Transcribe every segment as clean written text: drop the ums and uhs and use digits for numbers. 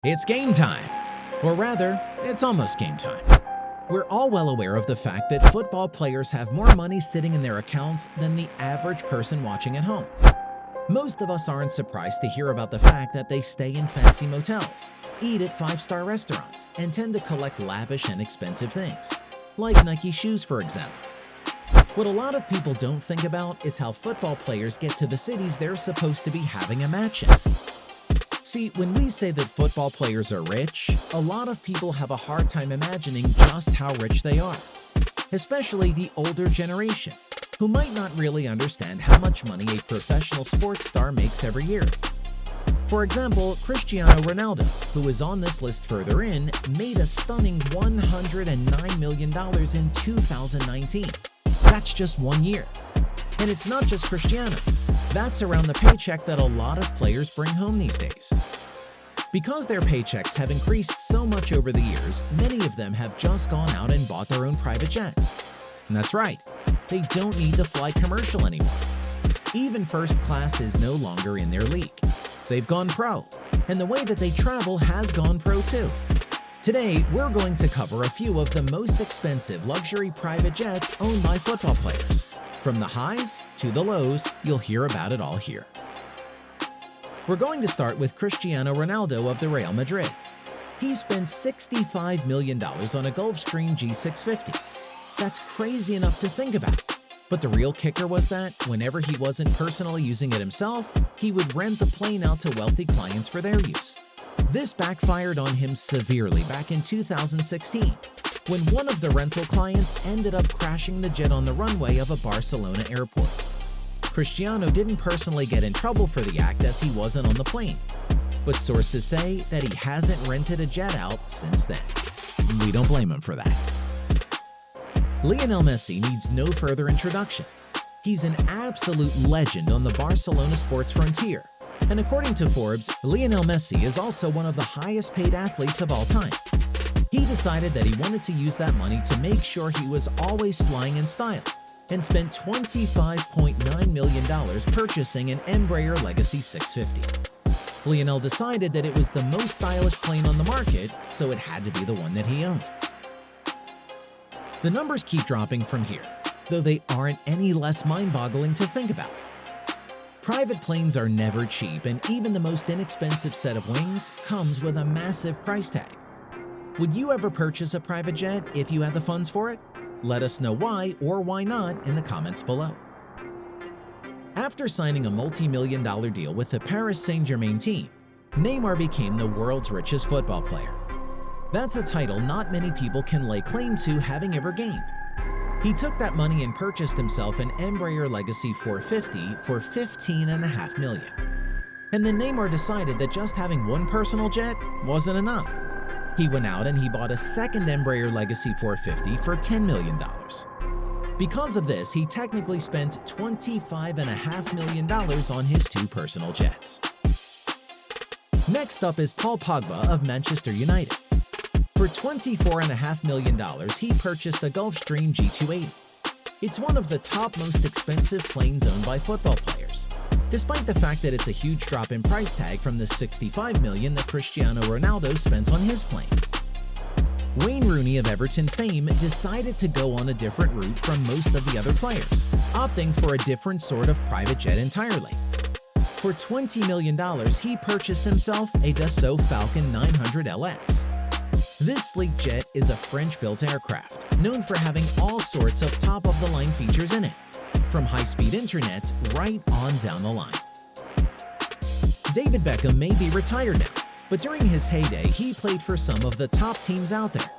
It's game time. Or rather, it's almost game time. We're all well aware of the fact that football players have more money sitting in their accounts than the average person watching at home. Most of us aren't surprised to hear about the fact that they stay in fancy motels, eat at five-star restaurants, and tend to collect lavish and expensive things, like Nike shoes, for example. What a lot of people don't think about is how football players get to the cities they're supposed to be having a match in. See, when we say that football players are rich, a lot of people have a hard time imagining just how rich they are, especially the older generation, who might not really understand how much money a professional sports star makes every year. For example, Cristiano Ronaldo, who is on this list further in, made a stunning $109 million in 2019. That's just 1 year. And it's not just Cristiano. That's around the paycheck that a lot of players bring home these days. Because their paychecks have increased so much over the years, many of them have just gone out and bought their own private jets. And that's right, they don't need to fly commercial anymore. Even first class is no longer in their league. They've gone pro, and the way that they travel has gone pro too. Today, we're going to cover a few of the most expensive luxury private jets owned by football players. From the highs to the lows, you'll hear about it all here. We're going to start with Cristiano Ronaldo of the Real Madrid. He spent $65 million on a Gulfstream G650. That's crazy enough to think about. But the real kicker was that, whenever he wasn't personally using it himself, he would rent the plane out to wealthy clients for their use. This backfired on him severely back in 2016, when one of the rental clients ended up crashing the jet on the runway of a Barcelona airport. Cristiano didn't personally get in trouble for the act as he wasn't on the plane, but sources say that he hasn't rented a jet out since then. We don't blame him for that. Lionel Messi needs no further introduction. He's an absolute legend on the Barcelona sports frontier, and according to Forbes, Lionel Messi is also one of the highest paid athletes of all time. He decided that he wanted to use that money to make sure he was always flying in style, and spent $25.9 million purchasing an Embraer Legacy 650. Lionel decided that it was the most stylish plane on the market, so it had to be the one that he owned. The numbers keep dropping from here, though they aren't any less mind-boggling to think about. Private planes are never cheap, and even the most inexpensive set of wings comes with a massive price tag. Would you ever purchase a private jet if you had the funds for it? Let us know why or why not in the comments below. After signing a multi-million-dollar deal with the Paris Saint-Germain team, Neymar became the world's richest football player. That's a title not many people can lay claim to having ever gained. He took that money and purchased himself an Embraer Legacy 450 for $15.5 million. And then Neymar decided that just having one personal jet wasn't enough. He went out and he bought a second Embraer Legacy 450 for $10 million. Because of this, he technically spent $25.5 million on his two personal jets. Next up is Paul Pogba of Manchester United. For $24.5 million, he purchased a Gulfstream G280. It's one of the top most expensive planes owned by football players, despite the fact that it's a huge drop in price tag from the $65 million that Cristiano Ronaldo spent on his plane. Wayne Rooney of Everton fame decided to go on a different route from most of the other players, opting for a different sort of private jet entirely. For $20 million, he purchased himself a Dassault Falcon 900 LX. This sleek jet is a French-built aircraft, known for having all sorts of top-of-the-line features in it, from high-speed internet right on down the line. David Beckham may be retired now, but during his heyday, he played for some of the top teams out there.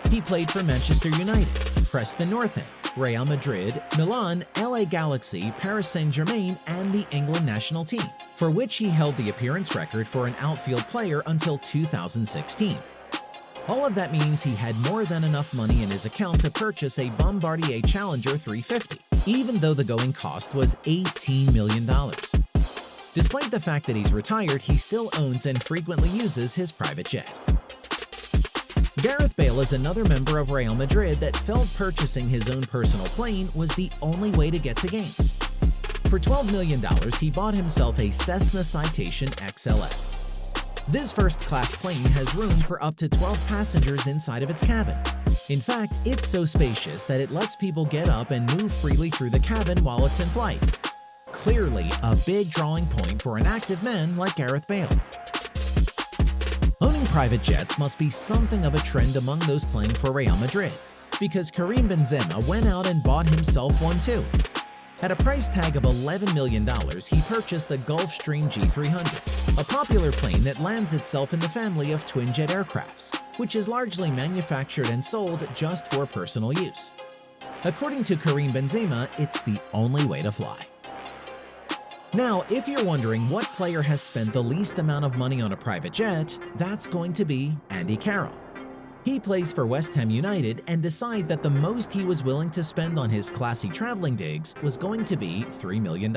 He played for Manchester United, Preston North End, Real Madrid, Milan, LA Galaxy, Paris Saint-Germain, and the England national team, for which he held the appearance record for an outfield player until 2016. All of that means he had more than enough money in his account to purchase a Bombardier Challenger 350, even though the going cost was $18 million. Despite the fact that he's retired, he still owns and frequently uses his private jet. Gareth Bale is another member of Real Madrid that felt purchasing his own personal plane was the only way to get to games. For $12 million, he bought himself a Cessna Citation XLS. This first-class plane has room for up to 12 passengers inside of its cabin. In fact, it's so spacious that it lets people get up and move freely through the cabin while it's in flight. Clearly, a big drawing point for an active man like Gareth Bale. Owning private jets must be something of a trend among those playing for Real Madrid, because Karim Benzema went out and bought himself one too. At a price tag of $11 million, he purchased the Gulfstream G300, a popular plane that lands itself in the family of twin-jet aircrafts, which is largely manufactured and sold just for personal use. According to Karim Benzema, it's the only way to fly. Now, if you're wondering what player has spent the least amount of money on a private jet, that's going to be Andy Carroll. He plays for West Ham United and decided that the most he was willing to spend on his classy traveling digs was going to be $3 million,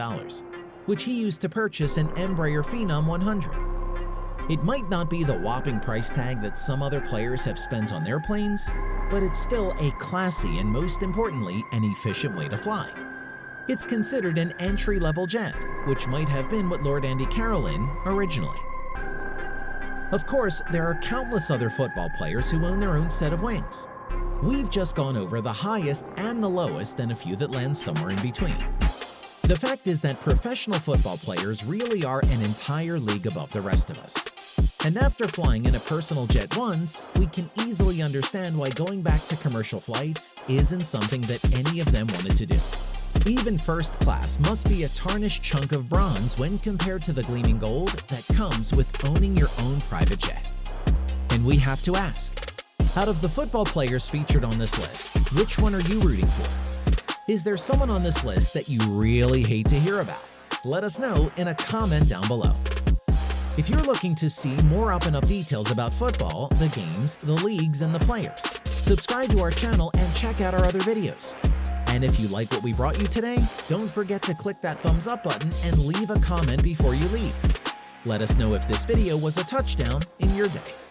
which he used to purchase an Embraer Phenom 100. It might not be the whopping price tag that some other players have spent on their planes, but it's still a classy and, most importantly, an efficient way to fly. It's considered an entry-level jet, which might have been what lured Andy Carroll in originally. Of course, there are countless other football players who own their own set of wings. We've just gone over the highest and the lowest and a few that land somewhere in between. The fact is that professional football players really are an entire league above the rest of us. And after flying in a personal jet once, we can easily understand why going back to commercial flights isn't something that any of them wanted to do. Even first class must be a tarnished chunk of bronze when compared to the gleaming gold that comes with owning your own private jet. And we have to ask, out of the football players featured on this list, which one are you rooting for? Is there someone on this list that you really hate to hear about? Let us know in a comment down below. If you're looking to see more up-and-up details about football, the games, the leagues, and the players, subscribe to our channel and check out our other videos. And if you like what we brought you today, don't forget to click that thumbs up button and leave a comment before you leave. Let us know if this video was a touchdown in your day.